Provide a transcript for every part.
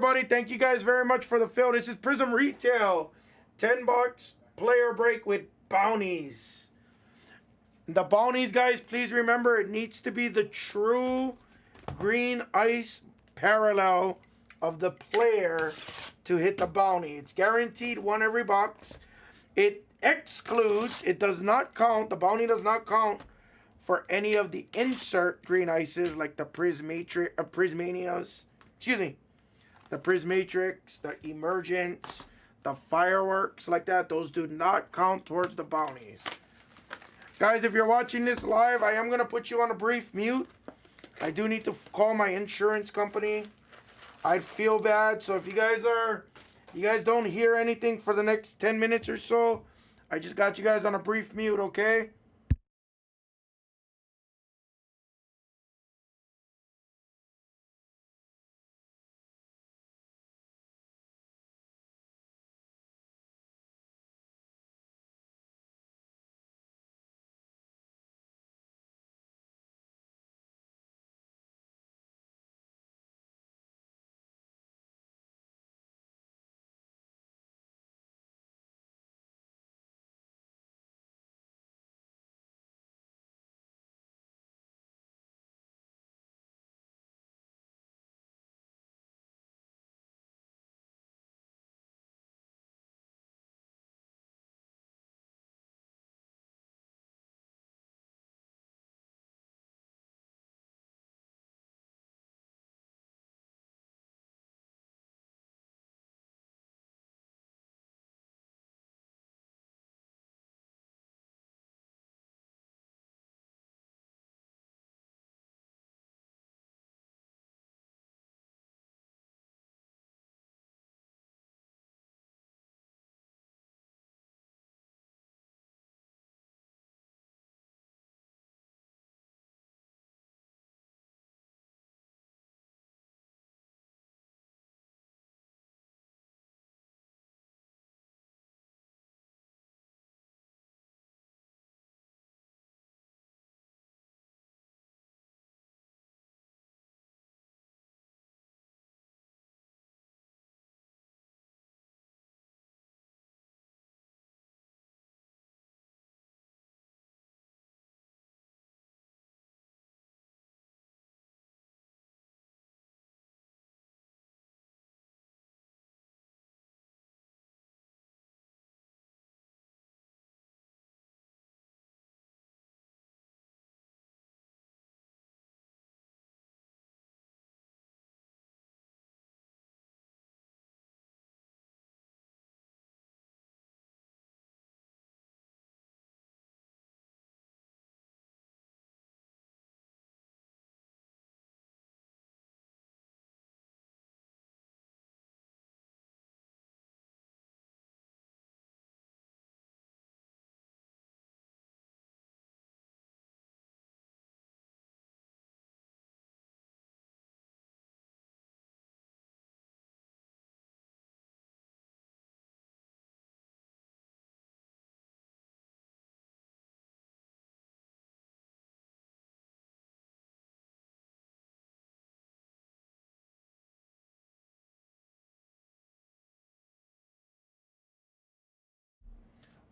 everybody. Thank you guys very much for the fill. This is Prizm Retail. $10 player break with bounties. The bounties, guys, please remember it needs to be the true green ice parallel of the player to hit the bounty. It's guaranteed one every box. It excludes, it does not count, the bounty does not count for any of the insert green ices like the Prismanias. Excuse me. The Prismatrix, the Emergence, the Fireworks like that. Those do not count towards the bounties. Guys, if you're watching this live, I am going to put you on a brief mute. I do need to call my insurance company. I'd feel bad. So if you guys don't hear anything for the next 10 minutes or so, I just got you guys on a brief mute, okay?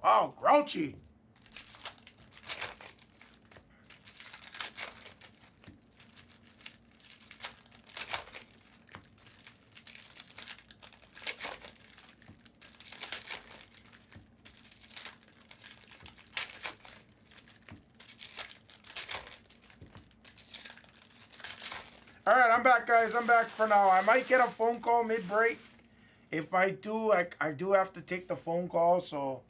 Wow, grouchy. All right, I'm back, guys. I'm back for now. I might get a phone call mid-break. If I do, I do have to take the phone call, so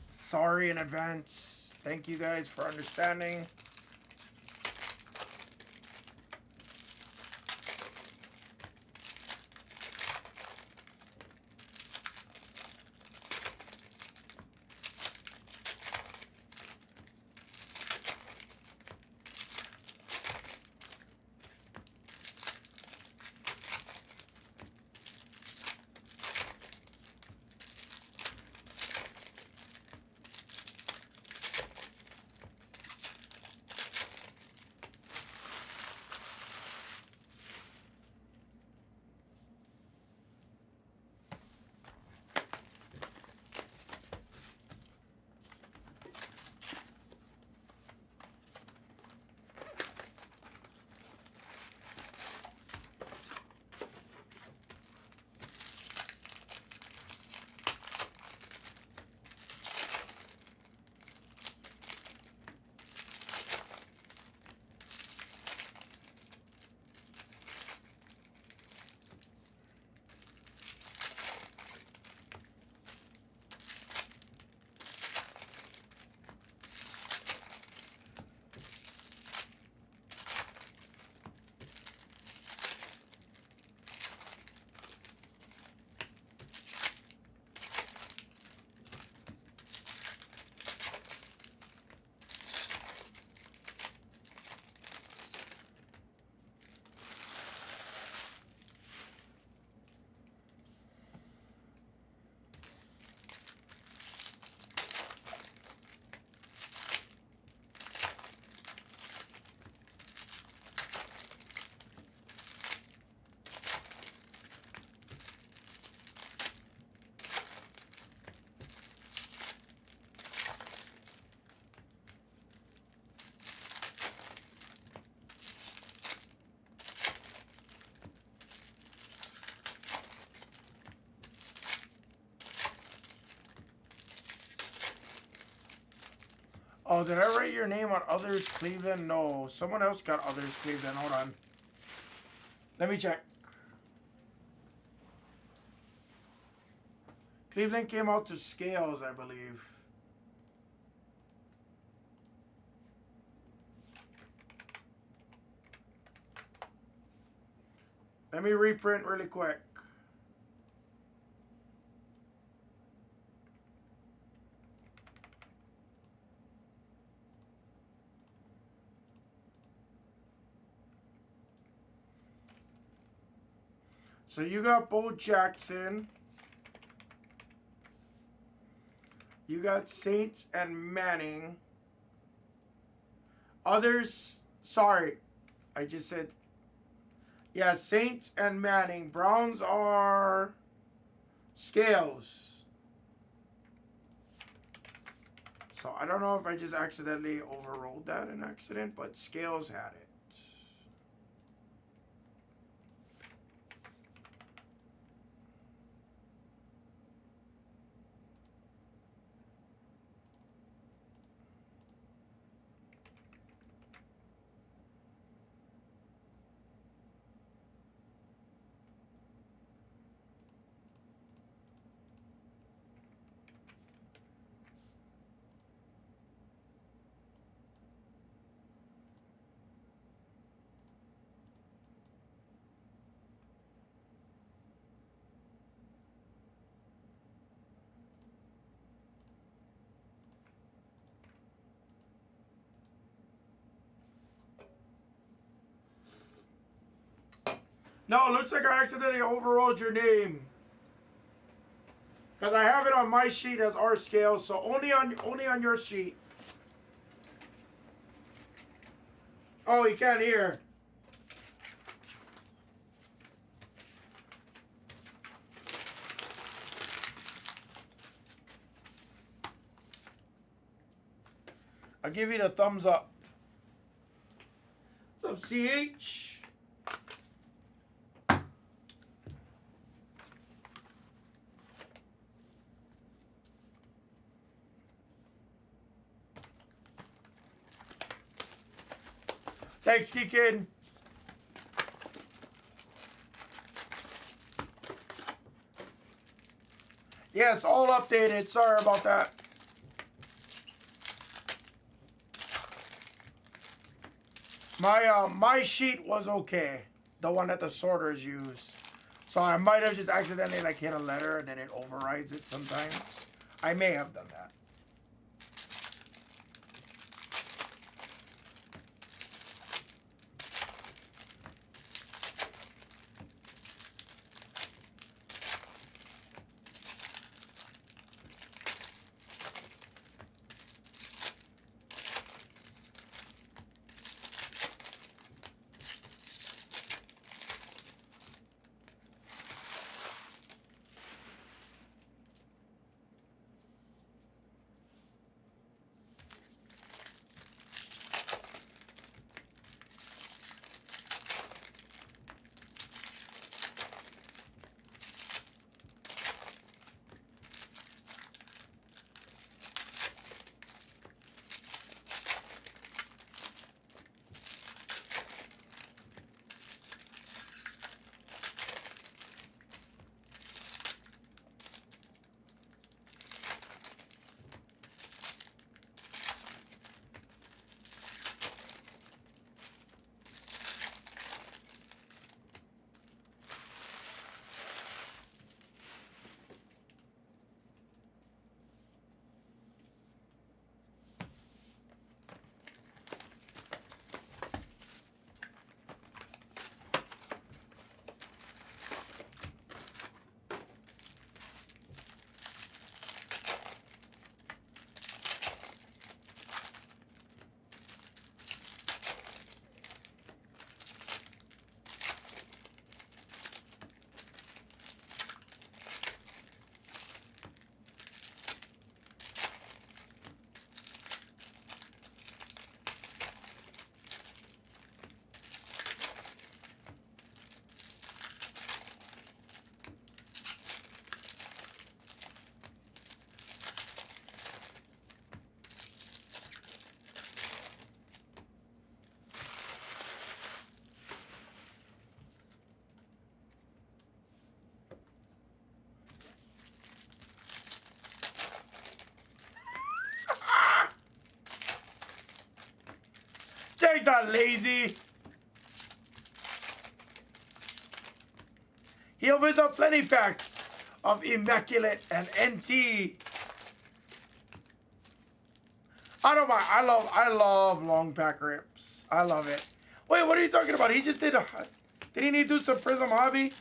sorry in advance. Thank you guys for understanding. Oh, did I write your name on Others Cleveland? No. Someone else got Others Cleveland. Hold on. Let me check. Cleveland came out to Scales, I believe. Let me reprint really quick. So you got Bo Jackson. You got Saints and Manning. Others, sorry. I just said, yeah, Saints and Manning. Browns are Scales. So I don't know if I just accidentally overrode that in accident, but Scales had it. No, it looks like I accidentally overrode your name. Because I have it on my sheet as R Scales, so only on your sheet. Oh, you can't hear. I'll give you the thumbs up. What's up, CH? Thanks, Geekin. Yes, all updated. Sorry about that. My sheet was okay. The one that the sorters use. So I might have just accidentally like hit a letter and then it overrides it sometimes. I may have done that. not lazy. He opens up plenty packs of Immaculate and NT. I don't mind. I love long pack rips. I love it. Wait, what are you talking about? He just did a... Did he need to do some Prizm hobby?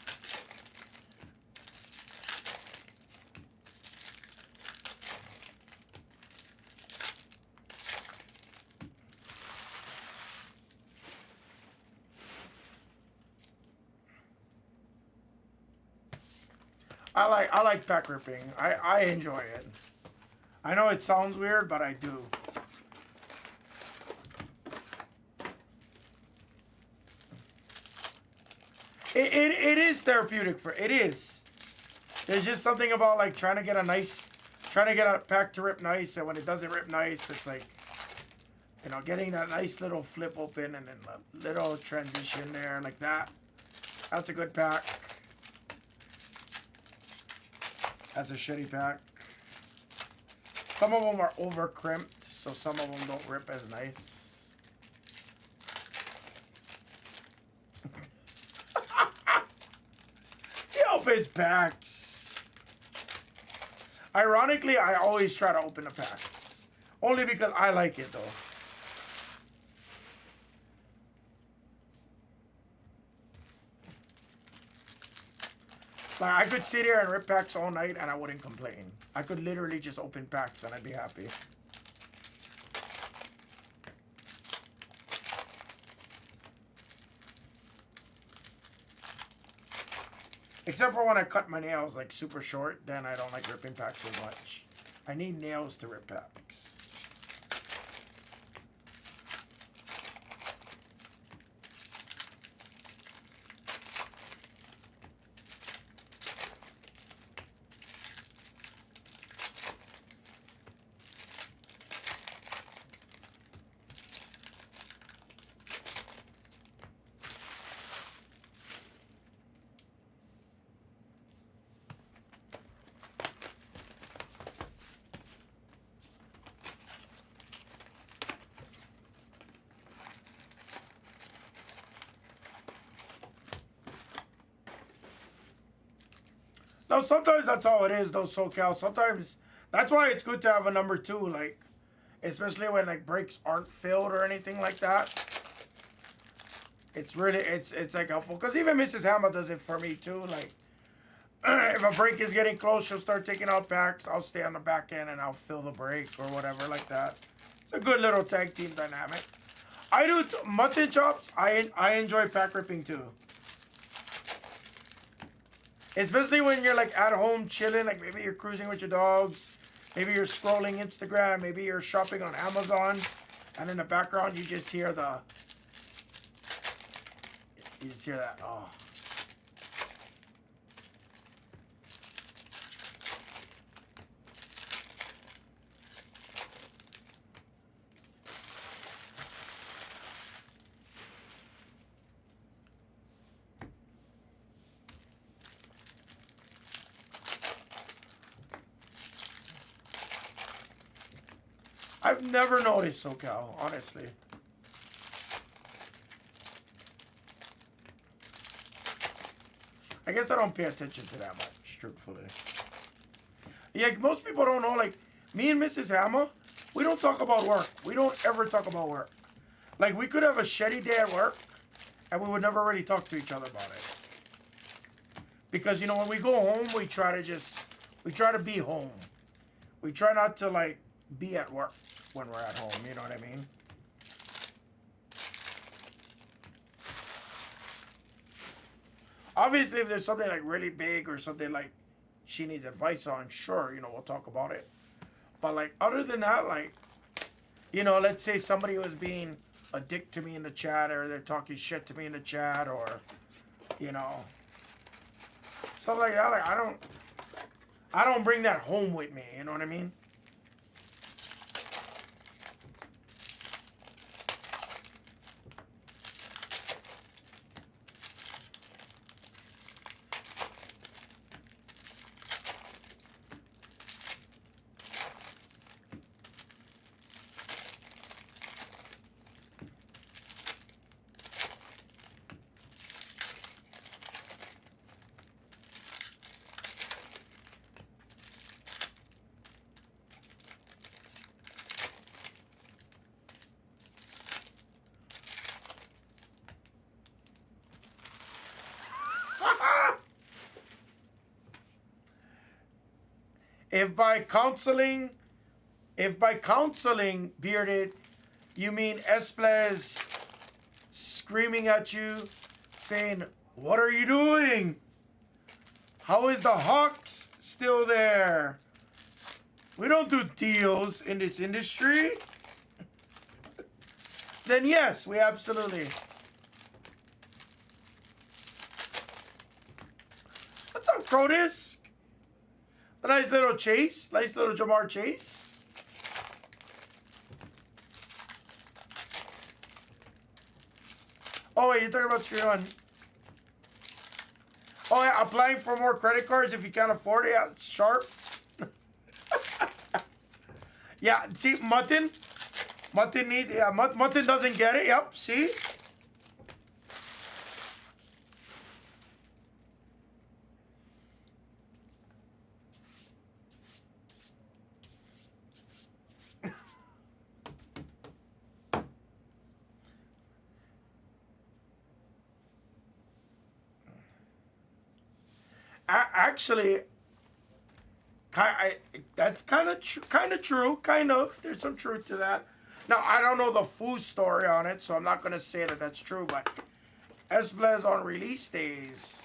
I like pack ripping. I enjoy it. I know it sounds weird, but I do. It is therapeutic for it is. There's just something about like trying to get a pack to rip nice, and when it doesn't rip nice, it's like, you know, getting that nice little flip open and then a little transition there like that. That's a good pack. That's a shitty pack. Some of them are over crimped, so some of them don't rip as nice. He opens packs. Ironically, I always try to open the packs. Only because I like it, though. Like, I could sit here and rip packs all night and I wouldn't complain. I could literally just open packs and I'd be happy. Except for when I cut my nails like super short, then I don't like ripping packs as much. I need nails to rip packs. No, sometimes that's all it is, though, SoCal. Sometimes that's why it's good to have a number 2, like, especially when like breaks aren't filled or anything like that. It's really it's like helpful because even Mrs. Hammer does it for me too. Like, if a break is getting close, she'll start taking out packs. I'll stay on the back end and I'll fill the break or whatever like that. It's a good little tag team dynamic. I do mutton chops. I enjoy pack ripping too. Especially when you're like at home chilling, like maybe you're cruising with your dogs, maybe you're scrolling Instagram, maybe you're shopping on Amazon, and in the background you just hear that, oh. I've never noticed SoCal, honestly. I guess I don't pay attention to that much, truthfully. Yeah, most people don't know, like, me and Mrs. Hammer, we don't talk about work. We don't ever talk about work. Like, we could have a shitty day at work, and we would never really talk to each other about it. Because, you know, when we go home, we try to be home. We try not to, like, be at work when we're at home, you know what I mean? Obviously, if there's something like really big or something like she needs advice on, sure, you know, we'll talk about it. But like other than that, like, you know, let's say somebody was being a dick to me in the chat, or they're talking shit to me in the chat, or, you know, stuff like that. Like I don't bring that home with me, you know what I mean? If by counseling, Bearded, you mean Blez screaming at you, saying, "What are you doing? How is the Hawks still there?" We don't do deals in this industry. Then yes, we absolutely. What's up, Crotus? A nice little Chase. Nice little Jamar Chase. Oh, wait, you're talking about screen one. Oh, yeah, applying for more credit cards if you can't afford it. Yeah, it's sharp. Yeah, see, Mutton needs, yeah, Mutton doesn't get it. Yep, see? Actually, that's kind of true. Kind of. There's some truth to that. Now, I don't know the full story on it, so I'm not going to say that that's true. But Blez on release days,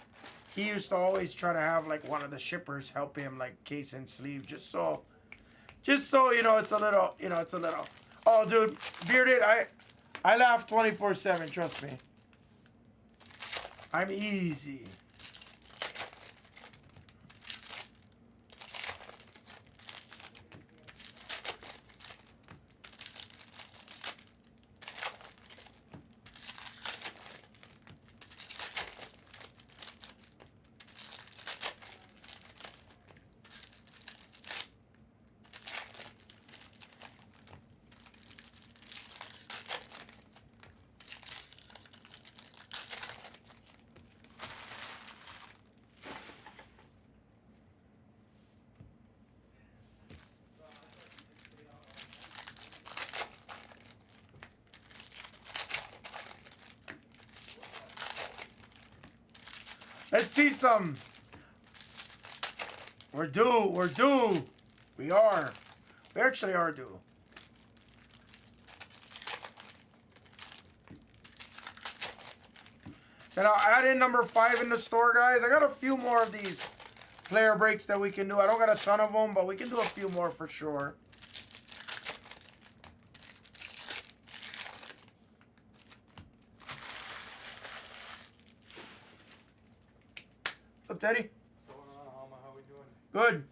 he used to always try to have, like, one of the shippers help him, like, case and sleeve. Just so, you know, it's a little, Oh, dude, Bearded, I laugh 24/7, trust me. I'm easy. Let's see some. We're due. We are. We actually are due. And I'll add in number 5 in the store, guys. I got a few more of these player breaks that we can do. I don't got a ton of them, but we can do a few more for sure. What's up, Teddy? What's going on, Alma? How we doing? Good.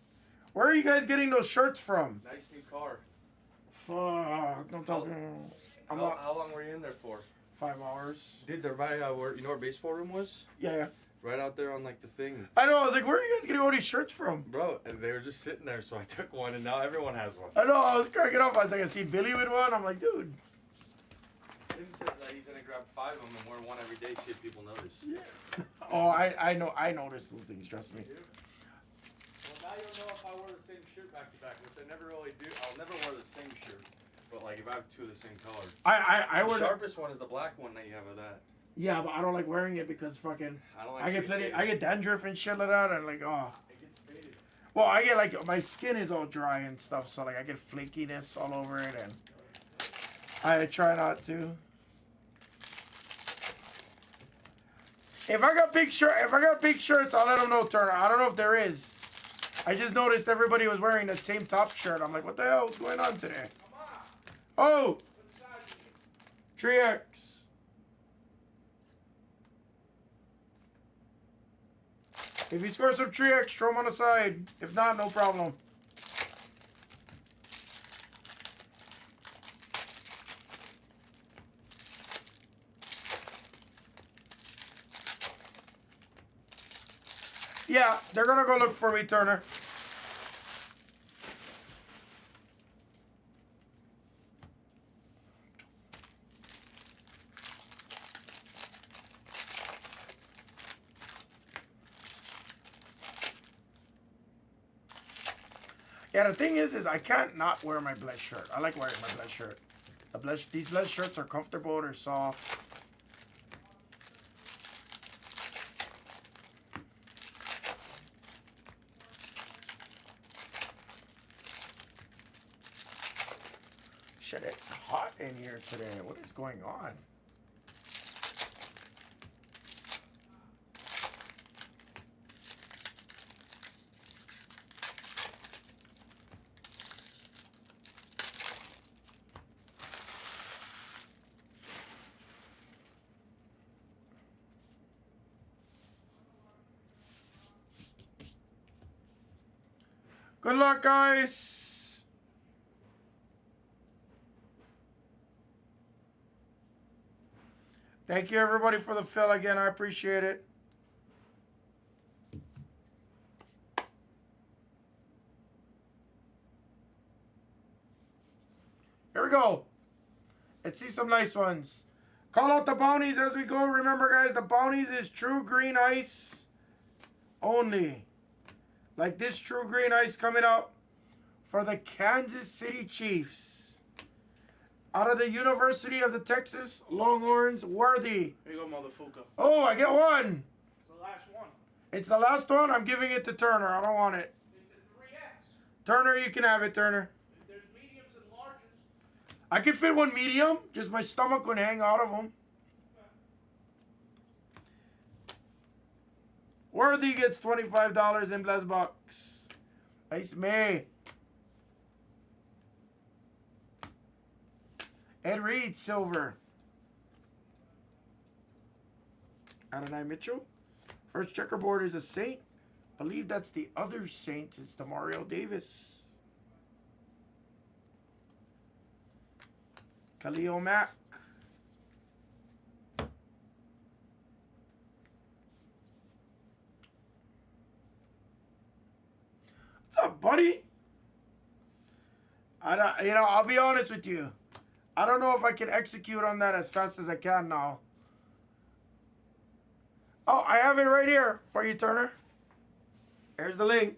Where are you guys getting those shirts from? Nice new car. Fuck. Don't talk. How long were you in there for? 5 hours. Dude, they're by where, you know where baseball room was? Yeah. Right out there on like the thing. I know. I was like, where are you guys getting all these shirts from? Bro, and they were just sitting there, so I took one, and now everyone has one. I know. I was cracking up. I was like, I see Billy with one. I'm like, dude. Tim says that he's gonna grab 5 of them and wear one every day, see if people notice. Yeah. Oh, I know. I notice those things. Trust me. Well, now you'll know if I wear the same shirt back to back, which I never really do. I'll never wear the same shirt, but like if I have 2 of the same color. I The would. sharpest one is the black one that you have of that. Yeah, but I don't like wearing it because fucking. I don't like. I get dandruff and shit like that, and like oh. It gets faded. Well, I get like my skin is all dry and stuff, so like I get flakiness all over it, and I try not to. If I got big shirts, I'll let them know, Turner. I don't know if there is. I just noticed everybody was wearing the same top shirt. I'm like, what the hell is going on today? Oh, 3X. If he scores some 3X, throw him on the side. If not, no problem. Yeah, they're gonna go look for me, Turner. Yeah, the thing is I can't not wear my Blez shirt. I like wearing my Blez shirt. These Blez shirts are comfortable. They're soft. Shit, it's hot in here today. What is going on? Good luck, guys. Thank you, everybody, for the fill again. I appreciate it. Here we go. Let's see some nice ones. Call out the bounties as we go. Remember, guys, the bounties is true green ice only. Like this true green ice coming up for the Kansas City Chiefs. Out of the University of the Texas Longhorns, Worthy. Here you go, motherfucker. Oh, I get one. It's the last one. It's the last one. I'm giving it to Turner. I don't want it. It's a 3X. Turner, you can have it, Turner. There's mediums and larges. I could fit one medium. Just my stomach would hang out of them. Worthy gets $25 in Blez Box. Nice May. Ed Reed, silver. Adonai Mitchell. First checkerboard is a Saint. Believe that's the other Saint. It's the Mario Davis. Khalil Mack. What's up, buddy? I'll be honest with you. I don't know if I can execute on that as fast as I can now. Oh, I have it right here for you, Turner. Here's the link.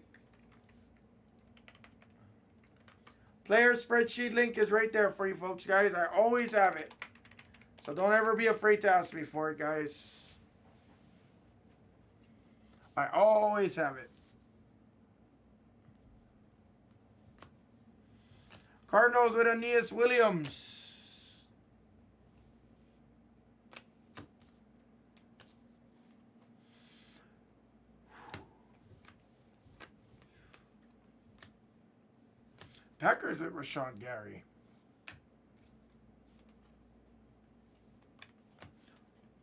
Player spreadsheet link is right there for you folks, guys. I always have it. So don't ever be afraid to ask me for it, guys. I always have it. Cardinals with Aeneas Williams. Packers with Rashawn Gary.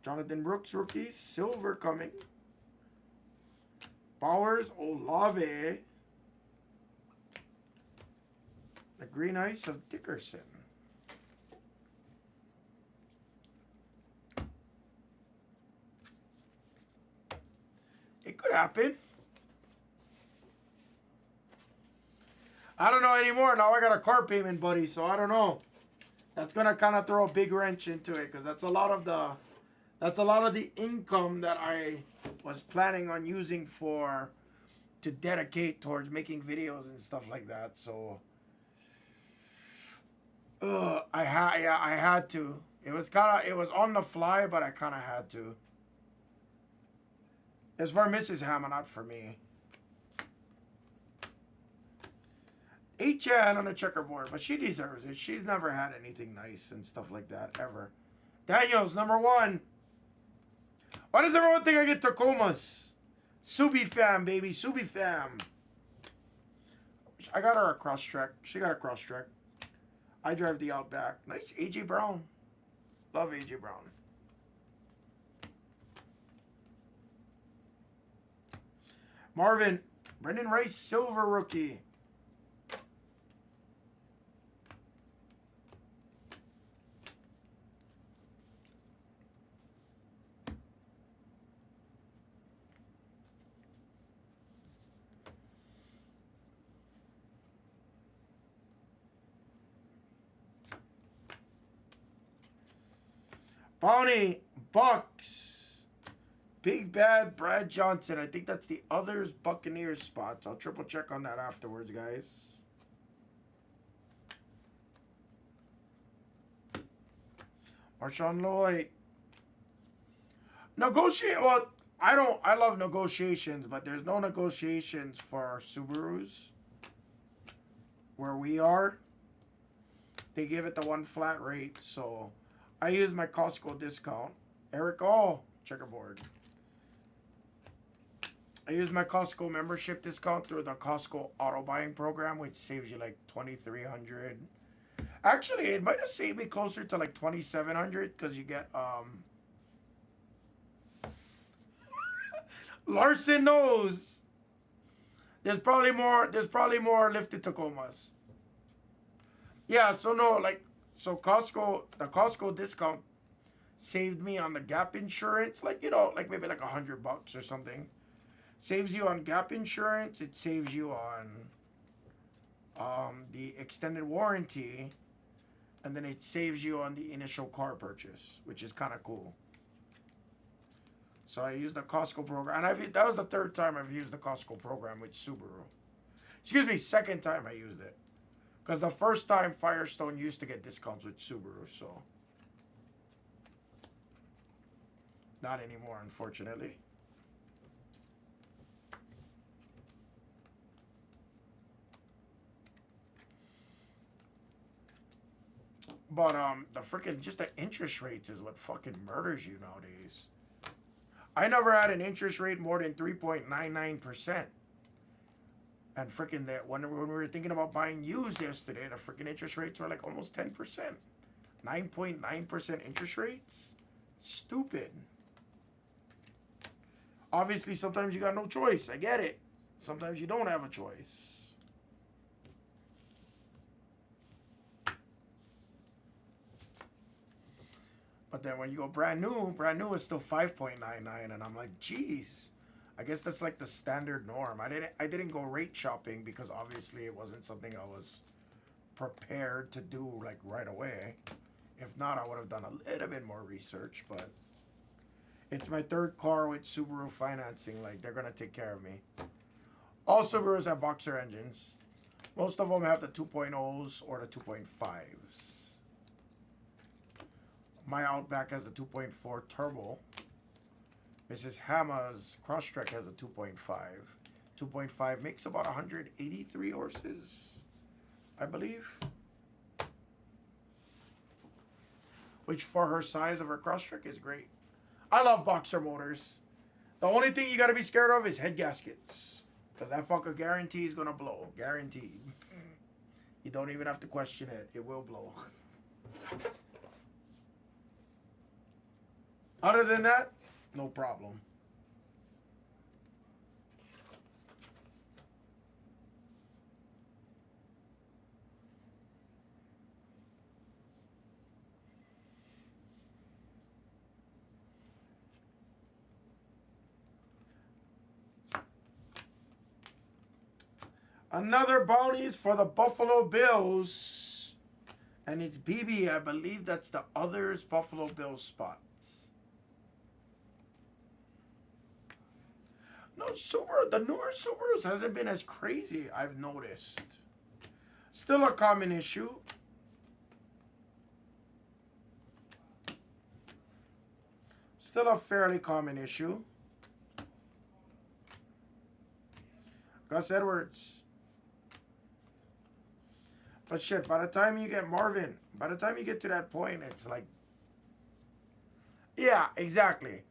Jonathan Brooks, rookies. Silver coming. Bowers, Olave. The green ice of Dickerson. It could happen. I don't know anymore. Now I got a car payment, buddy, so I don't know. That's gonna kind of throw a big wrench into it because that's a lot of the income that I was planning on using to dedicate towards making videos and stuff like that. So I had to. It was on the fly, but I kind of had to. It's for Mrs. Hammer, not for me. 8-chan on the checkerboard, but she deserves it. She's never had anything nice and stuff like that, ever. Daniels, number 1. Why does everyone think I get Tacomas? Subi Fam, baby. Subi Fam. I got her a cross-trek. She got a cross-trek. I drive the Outback. Nice A.J. Brown. Love A.J. Brown. Marvin. Brendan Rice, silver rookie. Bounty, Bucks, Big Bad Brad Johnson. I think that's the others Buccaneers spots. I'll triple check on that afterwards, guys. Marshawn Lloyd. Negotiate. Well, I love negotiations, but there's no negotiations for Subarus where we are. They give it the one flat rate, so I use my Costco discount. Eric, oh, checkerboard. I use my Costco membership discount through the Costco auto buying program, which saves you like $2,300. Actually, it might have saved me closer to like $2,700 because you get Larson knows. There's probably more lifted Tacomas. Yeah, so no, like, so Costco, the Costco discount saved me on the gap insurance, like, you know, like maybe like $100 or something. Saves you on gap insurance. It saves you on the extended warranty, and then it saves you on the initial car purchase, which is kind of cool. So I used the Costco program, and that was the third time I've used the Costco program with Subaru. Excuse me, second time I used it. Because the first time Firestone used to get discounts with Subaru, so. Not anymore, unfortunately. But the freaking, just the interest rates is what fucking murders you nowadays. I never had an interest rate more than 3.99%. And freaking that when we were thinking about buying used yesterday, the freaking interest rates were like almost 10%. 9.9% interest rates? Stupid. Obviously, sometimes you got no choice. I get it. Sometimes you don't have a choice. But then when you go brand new is still 5.99, and I'm like, geez. I guess that's like the standard norm. I didn't go rate shopping because obviously it wasn't something I was prepared to do like right away. If not, I would have done a little bit more research, but it's my third car with Subaru financing. Like, they're gonna take care of me. All Subarus have boxer engines. Most of them have the 2.0s or the 2.5s. My Outback has the 2.4 turbo. Mrs. Hammer's Crosstrek has a 2.5. 2.5 makes about 183 horses, I believe. Which for her size of her Crosstrek is great. I love boxer motors. The only thing you gotta be scared of is head gaskets. Because that fucker guarantee is gonna blow. Guaranteed. You don't even have to question it. It will blow. Other than that, no problem. Another bounties for the Buffalo Bills. And it's BB. I believe that's the others Buffalo Bills spots. No, Subaru, the newer Subarus hasn't been as crazy, I've noticed. Still a common issue. Still a fairly common issue. Gus Edwards. But shit, by the time you get Marvin, by the time you get to that point, it's like... Yeah, exactly.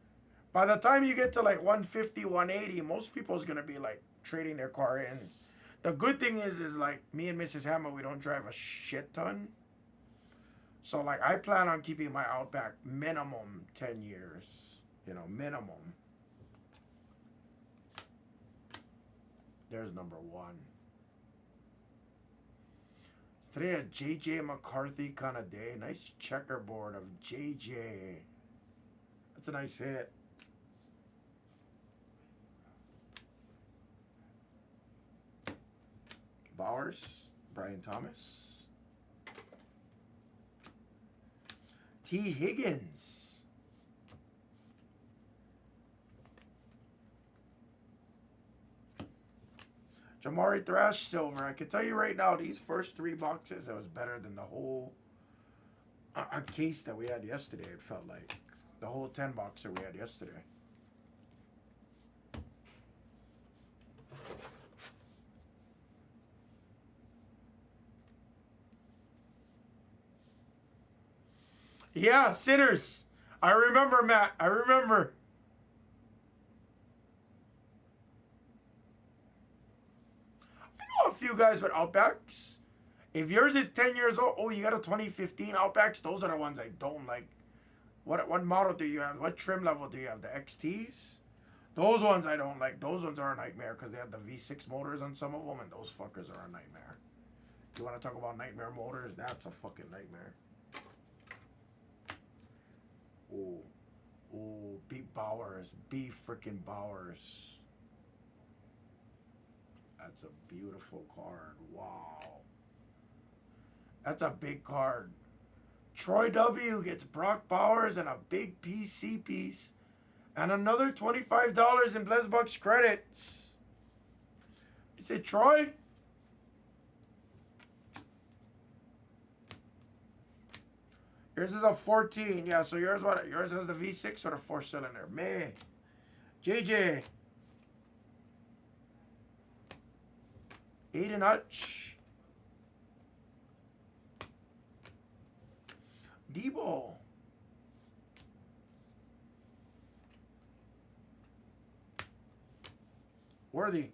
By the time you get to like 150, 180, most people's going to be like trading their car in. The good thing is like me and Mrs. Hammer, we don't drive a shit ton. So like I plan on keeping my Outback minimum 10 years. You know, minimum. There's number one. Is today a J.J. McCarthy kind of day? Nice checkerboard of J.J. That's a nice hit. Bowers, Brian Thomas. T. Higgins. Jamari Thrash Silver. I can tell you right now, these first three boxes, that was better than the whole case that we had yesterday, it felt like. The whole 10 boxer we had yesterday. Yeah, Sinners. I remember, Matt. I remember. I know a few guys with Outbacks. If yours is 10 years old, oh, you got a 2015 Outbacks? Those are the ones I don't like. What model do you have? What trim level do you have? The XTs? Those ones I don't like. Those ones are a nightmare because they have the V6 motors on some of them, and those fuckers are a nightmare. You want to talk about nightmare motors? That's a fucking nightmare. Ooh. Ooh, B Bowers. B freaking Bowers. That's a beautiful card. Wow. That's a big card. Troy W gets Brock Bowers and a big PC piece. And another $25 in Blez credits. Is it Troy? Yours is a 14. Yeah, so yours what? Yours has the V6 or the 4-cylinder? Man. JJ. Aiden Hutch. Debo. Worthy.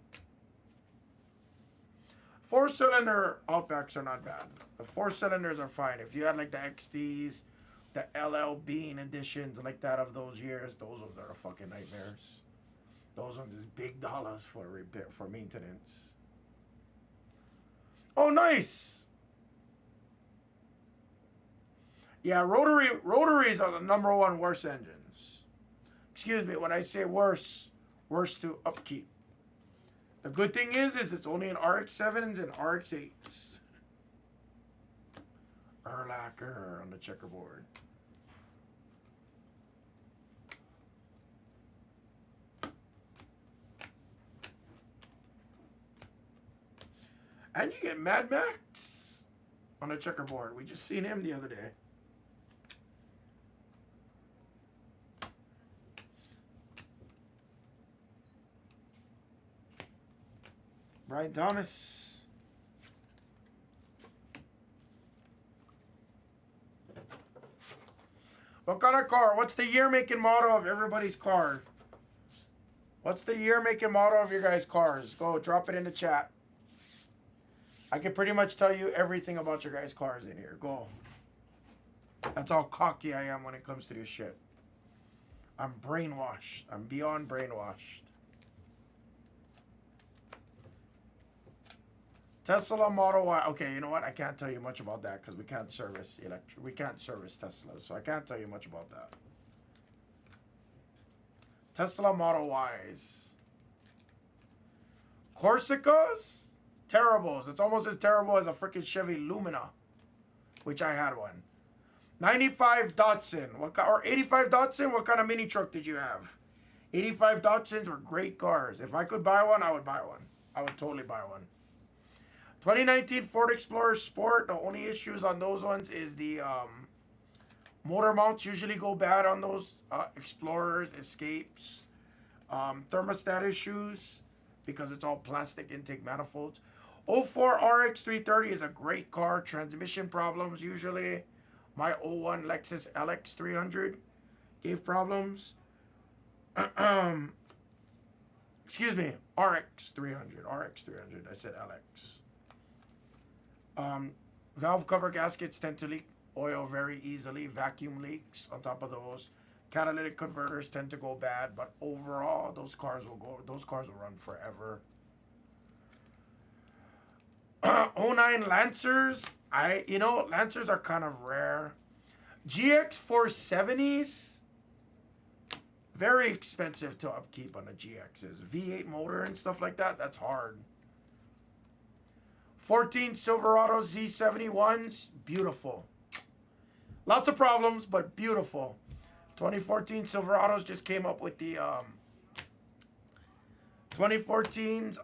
4-cylinder Outbacks are not bad. The 4-cylinders are fine. If you had like the XDs, the LL Bean editions like that of those years, those ones are fucking nightmares. Those ones is big dollars for repair, for maintenance. Oh, nice. Yeah, rotaries are the #1 worst engines. Excuse me, when I say worse to upkeep. The good thing is it's only in RX-7s and RX-8s. Urlacher on the checkerboard. And you get Mad Max on the checkerboard. We just seen him the other day. Brian Thomas. What kind of car? What's the year, make, and model of everybody's car? What's the year, make, and model of your guys' cars? Go, drop it in the chat. I can pretty much tell you everything about your guys' cars in here. Go. That's how cocky I am when it comes to this shit. I'm brainwashed. I'm beyond brainwashed. Tesla Model Y. Okay, you know what? I can't tell you much about that because we can't service we can't service Teslas, so I can't tell you much about that. Tesla Model Ys. Corsicas? Terribles. It's almost as terrible as a freaking Chevy Lumina, which I had one. 95 Datsun. Or 85 Datsun? What kind of mini truck did you have? 85 Datsuns were great cars. If I could buy one, I would buy one. I would totally buy one. 2019 Ford Explorer Sport. The only issues on those ones is the motor mounts usually go bad on those Explorers, Escapes. Thermostat issues because it's all plastic intake manifolds. 04 RX 330 is a great car. Transmission problems usually. My 01 Lexus LX 300 gave problems. Excuse me, RX 300. RX 300. I said LX. Valve cover gaskets tend to leak oil very easily. Vacuum leaks on top of those. Catalytic converters tend to go bad, but overall, those cars will run forever. 09 Lancers. Lancers are kind of rare. GX 470s. Very expensive to upkeep on the GXs. V8 motor and stuff like that, that's hard. 14 Silverado Z71s, beautiful. Lots of problems, but beautiful. 2014 Silverados just came up with the 2014's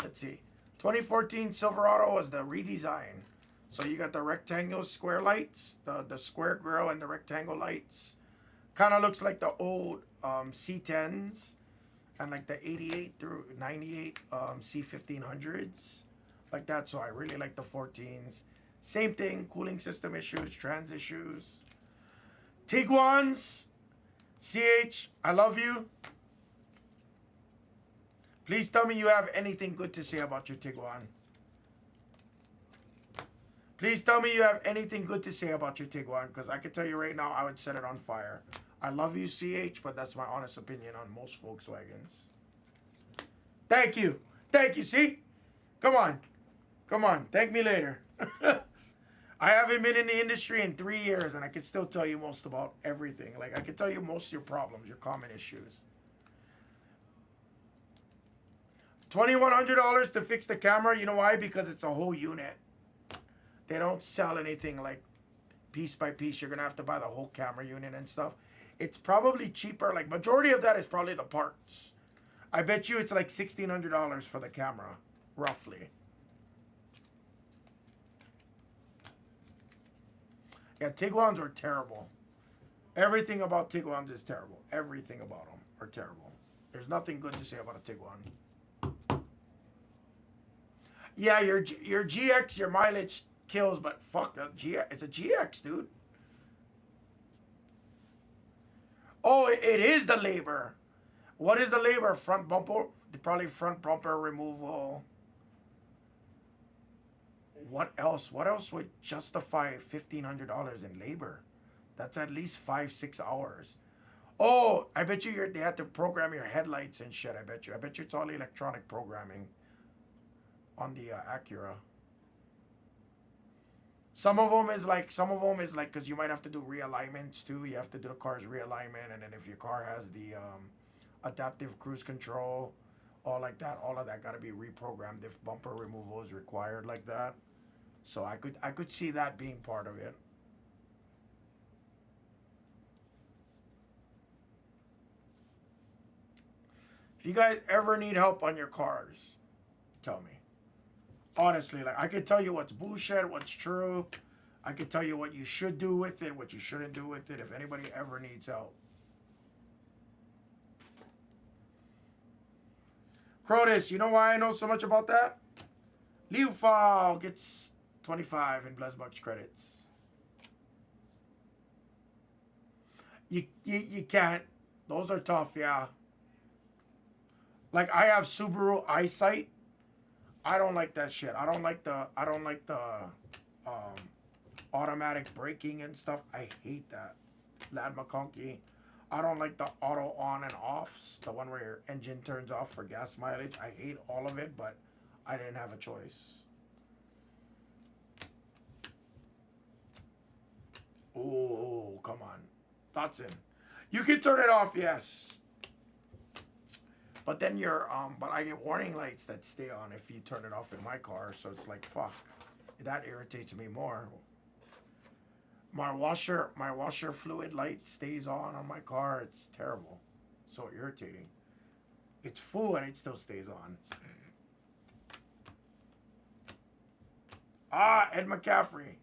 let's see. 2014 Silverado was the redesign. So you got the rectangle square lights, the square grille and the rectangle lights. Kind of looks like the old C10s. And like the 88 through 98 C1500s. Like that. So I really like the 14s. Same thing, cooling system issues, trans issues. Tiguan's, CH, I love you. Please tell me you have anything good to say about your Tiguan. Please tell me you have anything good to say about your Tiguan, because I can tell you right now, I would set it on fire. I love you, CH, but that's my honest opinion on most Volkswagens. Thank you. Thank you, see? Come on. Come on. Thank me later. I haven't been in the industry in 3 years, and I can still tell you most about everything. Like, I can tell you most of your problems, your common issues. $2,100 to fix the camera. You know why? Because it's a whole unit. They don't sell anything like piece by piece. You're going to have to buy the whole camera unit and stuff. It's probably cheaper. Like, majority of that is probably the parts. I bet you it's like $1,600 for the camera, roughly. Yeah, Tiguan's are terrible. Everything about Tiguan's is terrible. Everything about them are terrible. There's nothing good to say about a Tiguan. Yeah, your GX, your mileage kills, but fuck, it's a GX, dude. Oh, it is the labor. What is the labor? Front bumper, probably front bumper removal. What else? What else would justify $1,500 in labor? That's at least 5-6 hours. Oh, I bet you they had to program your headlights and shit. I bet you it's all electronic programming on the Acura. Some of them is like, because you might have to do realignments too. You have to do the car's realignment, and then if your car has the adaptive cruise control, all like that, all of that got to be reprogrammed if bumper removal is required like that. So I could see that being part of it. If you guys ever need help on your cars, tell me. Honestly, like, I could tell you what's bullshit, what's true. I could tell you what you should do with it, what you shouldn't do with it, if anybody ever needs help. Crotus, you know why I know so much about that? Liu Fao gets 25 in Blez Bucks credits. You can't. Those are tough, yeah. Like, I have Subaru EyeSight. I don't like that shit. I don't like the automatic braking and stuff. I hate that. Lad McConkey. I don't like the auto on and offs. The one where your engine turns off for gas mileage. I hate all of it, but I didn't have a choice. Oh, come on. Datsun. You can turn it off, yes. But then but I get warning lights that stay on if you turn it off in my car, so it's like, fuck. That irritates me more. My washer fluid light stays on my car. It's terrible. So irritating. It's full and it still stays on. Ah, Ed McCaffrey.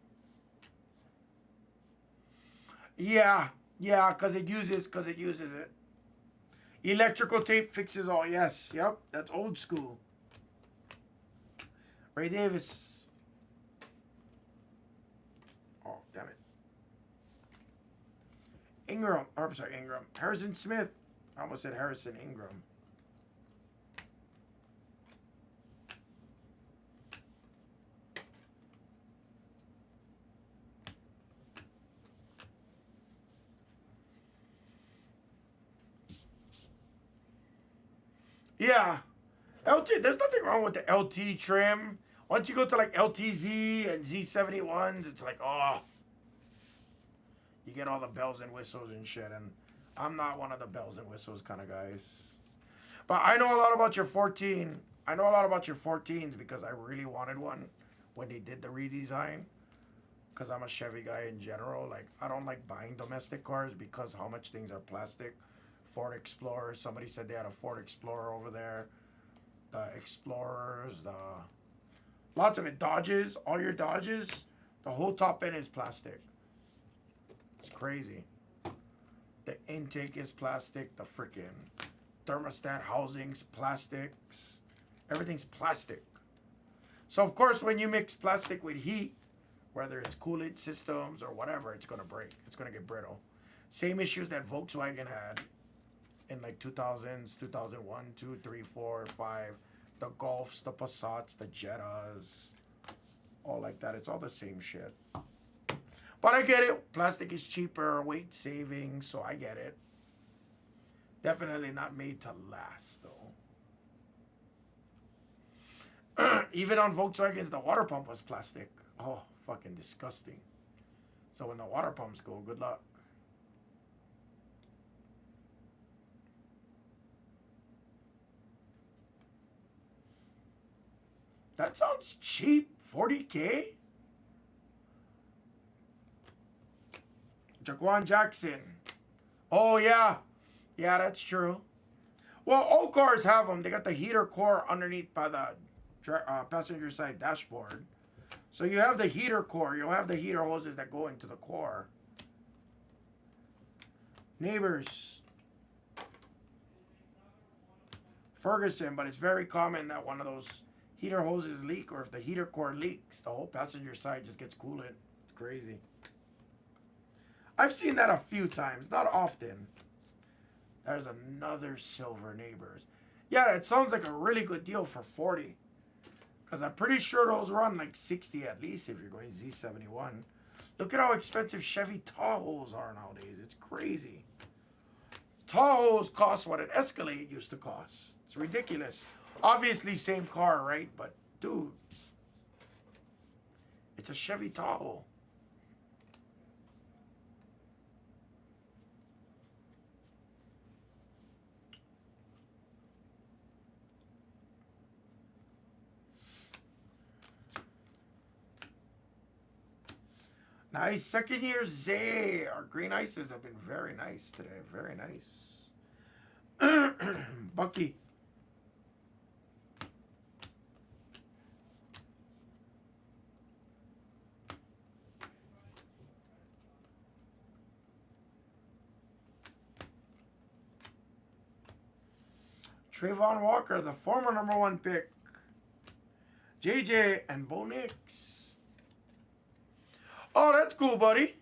Yeah, because it uses it. Electrical tape fixes all. Yes, yep, that's old school. Ray Davis. Oh, damn it. Ingram. Harrison Smith. I almost said Harrison Ingram. Yeah. LT, there's nothing wrong with the LT trim. Once you go to like LTZ and Z71s, it's like, oh. You get all the bells and whistles and shit, and I'm not one of the bells and whistles kind of guys. But I know a lot about your 14. I know a lot about your 14s because I really wanted one when they did the redesign. Because I'm a Chevy guy in general. Like, I don't like buying domestic cars because how much things are plastic. Ford Explorer. Somebody said they had a Ford Explorer over there. The Explorers, lots of it. Dodges, all your Dodges, the whole top end is plastic. It's crazy. The intake is plastic. The freaking thermostat housings, plastics. Everything's plastic. So, of course, when you mix plastic with heat, Whether it's coolant systems or whatever, it's going to break. It's going to get brittle. Same issues that Volkswagen had in like 2000s, 2001, 2, 3, 4, 5. The Golfs, the Passats, the Jettas, all like that. It's all the same shit. But I get it. Plastic is cheaper, weight saving, so I get it. Definitely not made to last, though. Even on Volkswagens, the water pump was plastic. Oh, fucking disgusting. So when the water pumps go, good luck. That sounds cheap. 40K? Jaquan Jackson. Oh, yeah. Yeah, that's true. Well, all cars have them. They got the heater core underneath by the passenger side dashboard. So you have the heater core. You'll have the heater hoses that go into the core. Neighbors. Ferguson, but it's very common that one of those heater hoses leak, or if the heater core leaks, the whole passenger side just gets coolant. It's crazy. I've seen that a few times, not often. There's another silver neighbors. Yeah, it sounds like a really good deal for 40. Because I'm pretty sure those run like 60 at least if you're going Z71. Look at how expensive Chevy Tahoes are nowadays. It's crazy. Tahoes cost what an Escalade used to cost. It's ridiculous. Obviously, same car, right? But, dude, it's a Chevy Tahoe. Nice. Second year Zay. Our green ices have been very nice today. Very nice. Bucky. Trayvon Walker, the former #1 pick. JJ and Bo Nix. Oh, that's cool, buddy.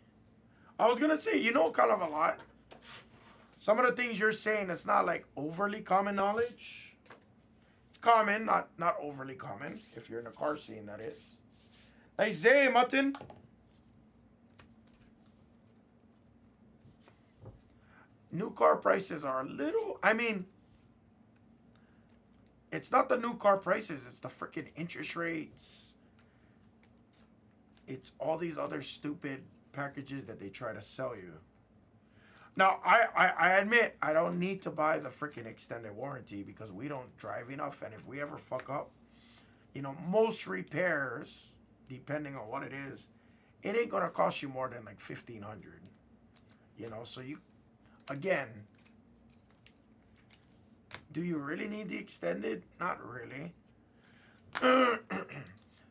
I was going to say, you know kind of a lot. Some of the things you're saying, it's not like overly common knowledge. It's common, not overly common. If you're in the car scene, that is. Nice Zay, Mutton. New car prices are a little, I mean, it's not the new car prices. It's the freaking interest rates. It's all these other stupid packages that they try to sell you. Now, I admit, I don't need to buy the freaking extended warranty because we don't drive enough. And if we ever fuck up, you know, most repairs, depending on what it is, it ain't going to cost you more than like $1,500. You know, so you, again, do you really need the extended? Not really.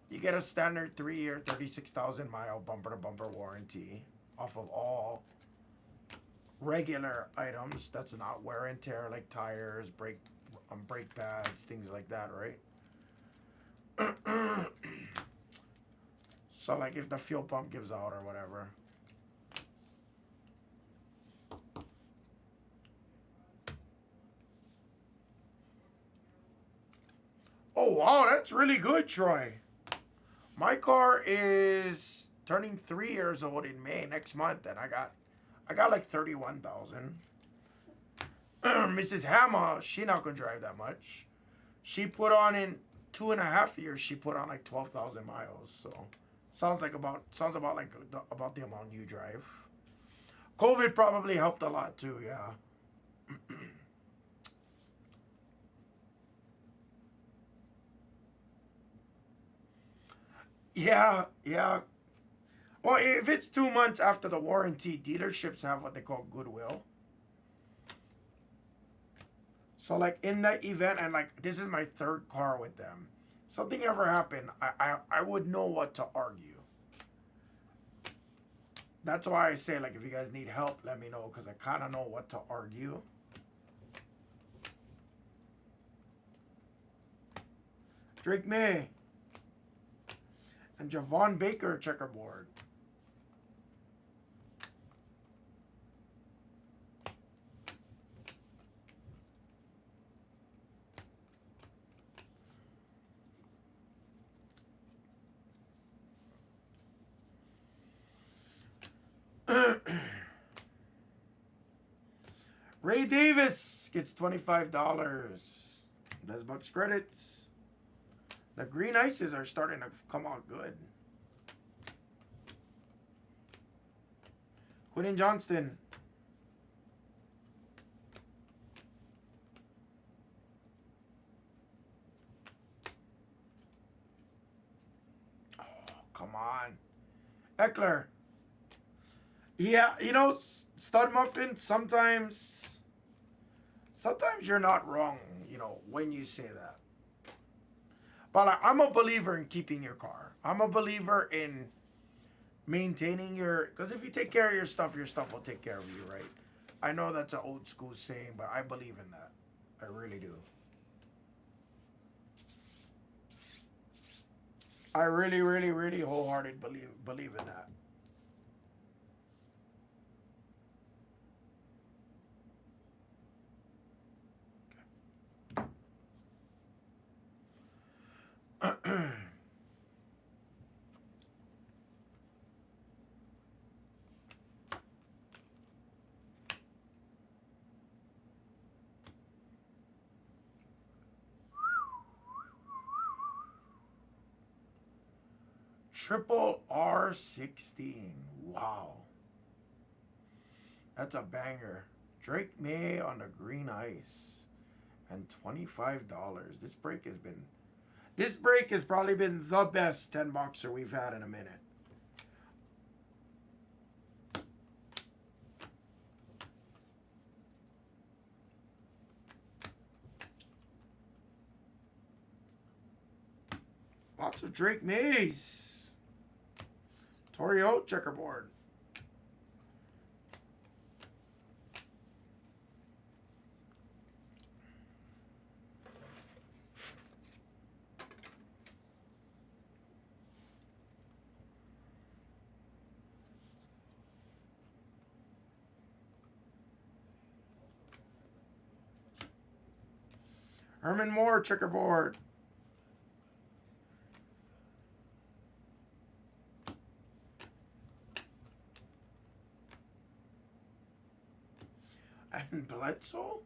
You get a standard 3-year, 36,000 mile bumper-to-bumper warranty off of all regular items. That's not wear and tear like tires, brake pads, things like that, right? So like if the fuel pump gives out or whatever. Oh wow, that's really good, Troy. My car is turning 3 years old in May next month, and I got like 31,000. Mrs. Hammer, she not gonna drive that much. She put on in 2.5 years. She put on like 12,000 miles. So sounds about like about the amount you drive. COVID probably helped a lot too. Yeah. Yeah. Well, if it's 2 months after the warranty, dealerships have what they call goodwill. So, like, in that event, and, like, this is my third car with them. Something ever happened, I would know what to argue. That's why I say, like, if you guys need help, let me know, because I kind of know what to argue. Drake May. And Javon Baker checkerboard. Ray Davis gets $25. Blez Bucks credits. The green ices are starting to come out good. Quentin Johnston. Oh, come on. Eckler. Yeah, you know, Stud Muffin, sometimes you're not wrong, you know, when you say that. But I'm a believer in keeping your car. I'm a believer in maintaining your... Because if you take care of your stuff will take care of you, right? I know that's an old school saying, but I believe in that. I really do. I really, really, really wholeheartedly believe in that. Triple R16. Wow. That's a banger. Drake May on the green ice. And $25. This break has probably been the best 10 boxer we've had in a minute. Lots of Drake Mays. Torrio checkerboard. Herman Moore checkerboard. And Bledsoe?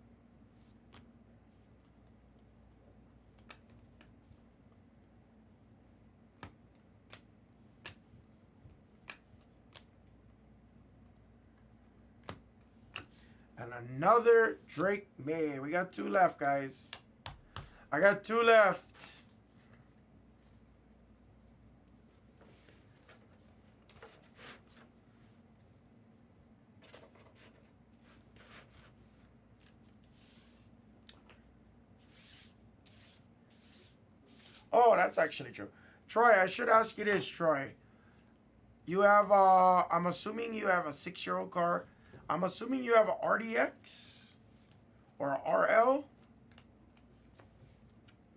And another Drake May. We got 2 left, guys. I got 2 left. Oh, that's actually true. Troy, I should ask you this, Troy. You have, I'm assuming you have a 6-year-old car. I'm assuming you have a RDX or a RL.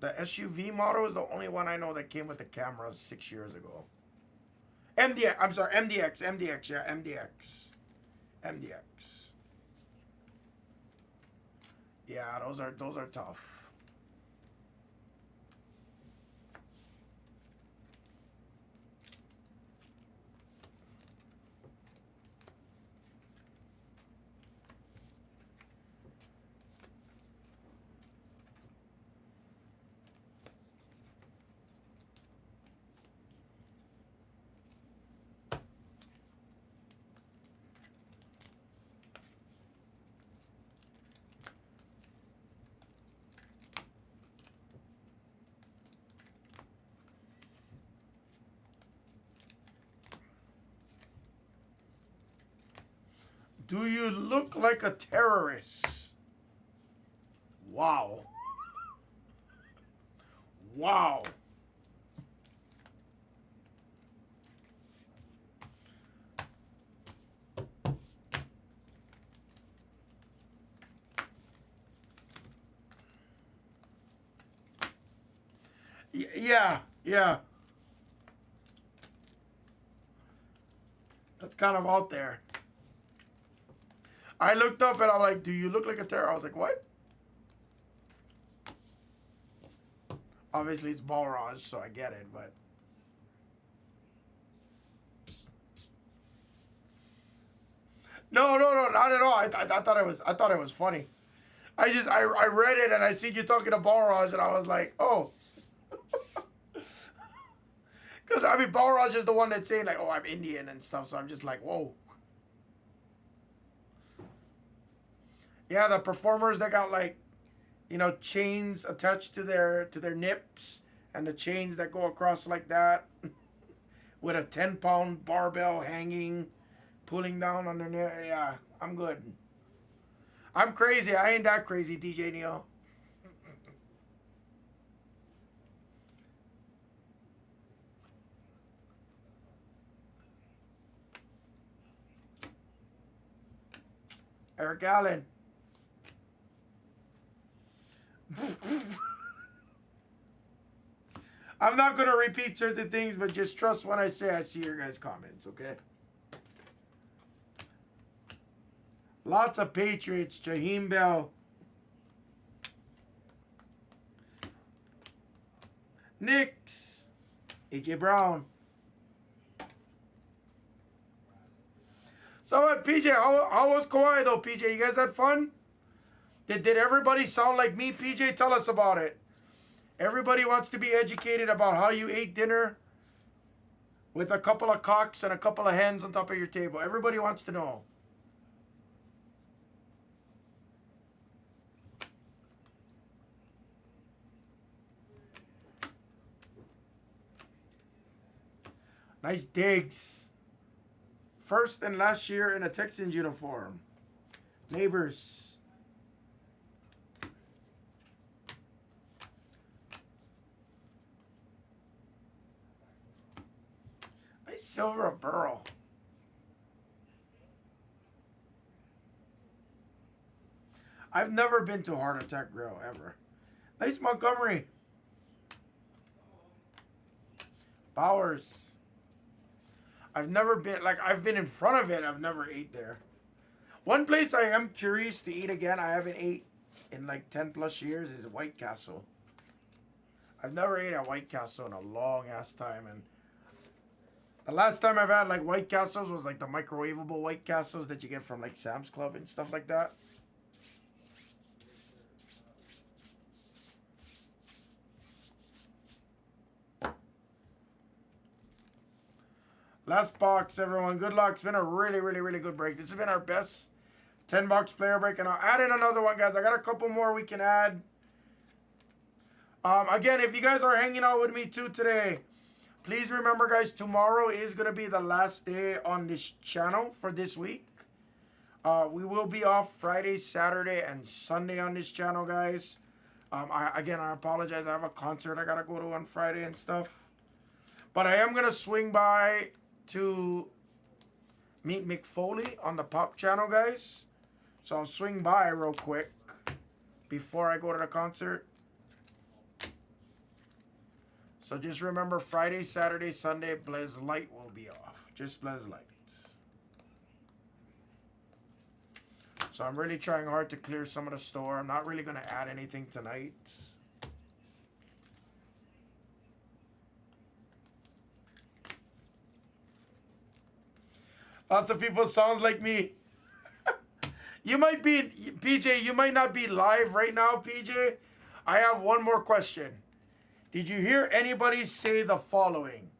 The SUV model is the only one I know that came with the cameras 6 years ago. MDX, I'm sorry, MDX, yeah, MDX. Yeah, those are tough. Do you look like a terrorist? Wow. Wow. Yeah, yeah. That's kind of out there. I looked up and I'm like, do you look like a terror? I was like, what? Obviously, it's Balraj, so I get it, but. No, not at all. I thought it was funny. I read it and I seen you talking to Balraj and I was like, oh. Because, I mean, Balraj is the one that's saying, like, oh, I'm Indian and stuff. So I'm just like, whoa. Yeah, the performers, they got, like, you know, chains attached to their nips. And the chains that go across like that. With a 10-pound barbell hanging, pulling down on their neck. Yeah, I'm good. I'm crazy. I ain't that crazy, DJ Neo. Eric Allen. I'm not going to repeat certain things, but just trust when I say I see your guys' comments, okay? Lots of Patriots. Jaheim Bell. Knicks. A.J. Brown. So what, PJ? How was Kawhi, though, PJ? You guys had fun? Did everybody sound like me, PJ? Tell us about it. Everybody wants to be educated about how you ate dinner with a couple of cocks and a couple of hens on top of your table. Everybody wants to know. Nice digs. First and last year in a Texans uniform. Neighbors. Nice silver burl. I've never been to Heart Attack Grill, ever. Nice Montgomery. Bowers. I've never been, like, I've been in front of it. I've never ate there. One place I am curious to eat again, I haven't ate in like 10 plus years, is White Castle. I've never ate at White Castle in a long ass time. And the last time I've had like White Castles was like the microwavable White Castles that you get from like Sam's Club and stuff like that. Last box, everyone. Good luck. It's been a really, really, really good break. This has been our best 10-box player break. And I'll add in another one, guys. I got a couple more we can add. Again, if you guys are hanging out with me too today, please remember, guys, tomorrow is going to be the last day on this channel for this week. We will be off Friday, Saturday, and Sunday on this channel, guys. I apologize. I have a concert I got to go to on Friday and stuff. But I am going to swing by to meet Mick Foley on the Pop channel, guys. So I'll swing by real quick before I go to the concert. So just remember, Friday, Saturday, Sunday, Blez Light will be off. Just Blez Light. So I'm really trying hard to clear some of the store. I'm not really going to add anything tonight. Lots of people sounds like me. You might be, PJ, you might not be live right now, PJ. I have one more question. Did you hear anybody say the following?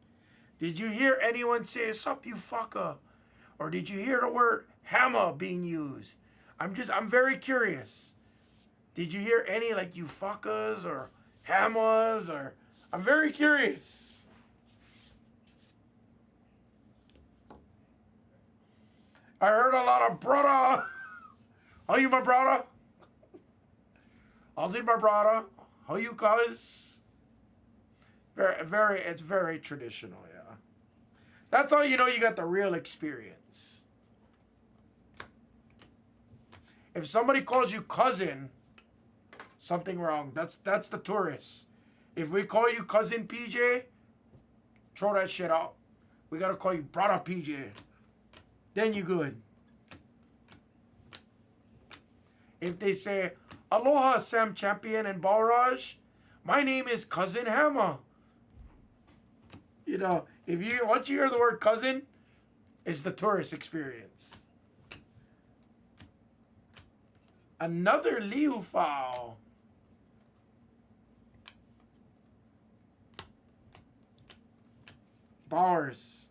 Did you hear anyone say, "Sup, you fucker"? Or did you hear the word hammer being used? I'm very curious. Did you hear any, like, you fuckers or hammers? Or I'm very curious. I heard a lot of brother. How you, my brother? How's it, my brother? How you, cuz? It's very traditional, yeah. That's how you know you got the real experience. If somebody calls you cousin, something wrong. That's the tourist. If we call you cousin PJ, throw that shit out. We gotta call you brother PJ. then you good. If they say, Aloha, Sam Champion and Balraj, my name is Cousin Hammer. You know, once you hear the word cousin, it's the tourist experience. Another Liu foul. Bars.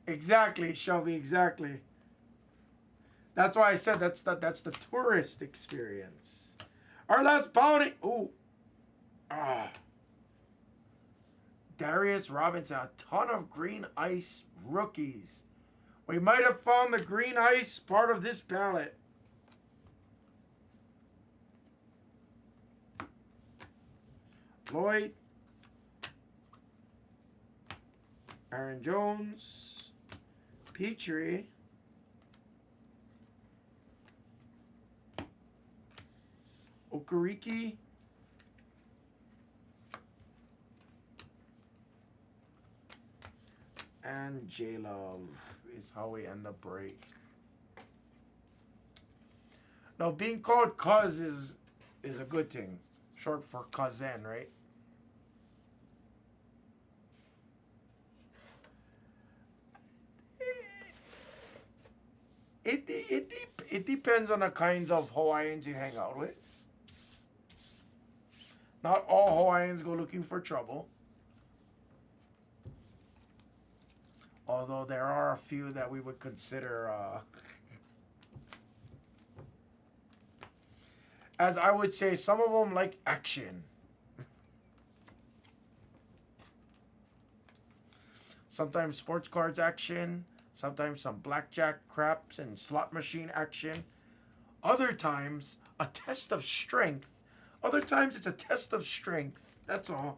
Exactly, Shelby, exactly. That's why I said that's the tourist experience. Our last bounty. Ooh. Darius Robinson, a ton of green ice rookies. We might have found the green ice part of this palette. Lloyd. Aaron Jones. Petrie. Okereke. And J-Love is how we end the break. Now, being called Cuz is a good thing. Short for cousin, right? It depends on the kinds of Hawaiians you hang out with. Not all Hawaiians go looking for trouble. Although there are a few that we would consider, as I would say, some of them like action. Sometimes sports cards action. Sometimes some blackjack craps and slot machine action. Other times, a test of strength. Other times, it's a test of strength. That's all.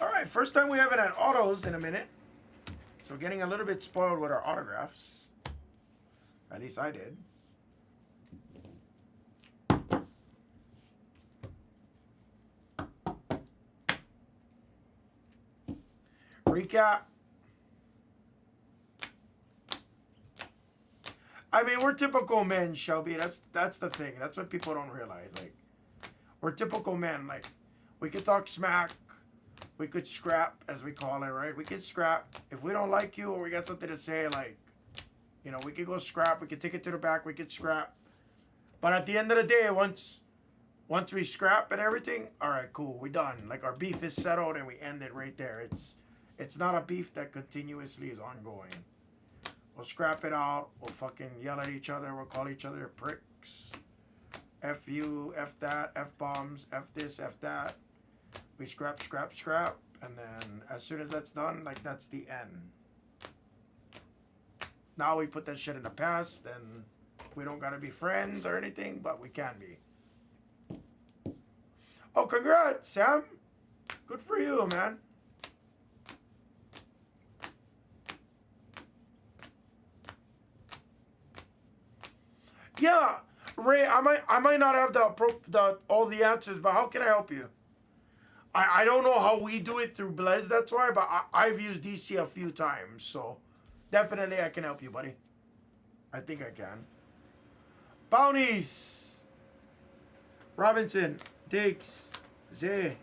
All right, first time we haven't had autos in a minute. So getting a little bit spoiled with our autographs. At least I did. Recap. I mean, we're typical men, Shelby. That's the thing. That's what people don't realize. Like, we're typical men. Like, we could talk smack. We could scrap, as we call it, right? We could scrap. If we don't like you or we got something to say, like, you know, we could go scrap. We could take it to the back. We could scrap. But at the end of the day, once we scrap and everything, all right, cool, we're done. Like, our beef is settled and we end it right there. It's not a beef that continuously is ongoing. We'll scrap it out. We'll fucking yell at each other. We'll call each other pricks. F you, F that, F bombs, F this, F that. We scrap, and then as soon as that's done, like, that's the end. Now we put that shit in the past, and we don't gotta be friends or anything, but we can be. Oh, congrats, Sam. Good for you, man. Yeah, Ray, I might not have all the answers, but how can I help you? I don't know how we do it through Blez, that's why, but I've used DC a few times, so definitely I can help you, buddy. I think I can. Bounties. Robinson, Diggs, Zay,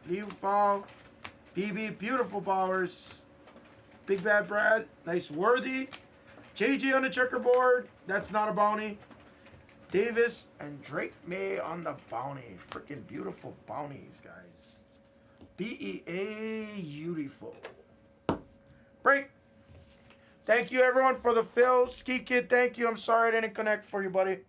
Liu Fao, BB, beautiful bowers. Big Bad Brad, nice Worthy. JJ on the checkerboard, that's not a bounty. Davis and Drake May on the bounty. Freaking beautiful bounties, guys. BEA beautiful. Break. Thank you, everyone, for the fill. Ski Kid, thank you. I'm sorry I didn't connect for you, buddy.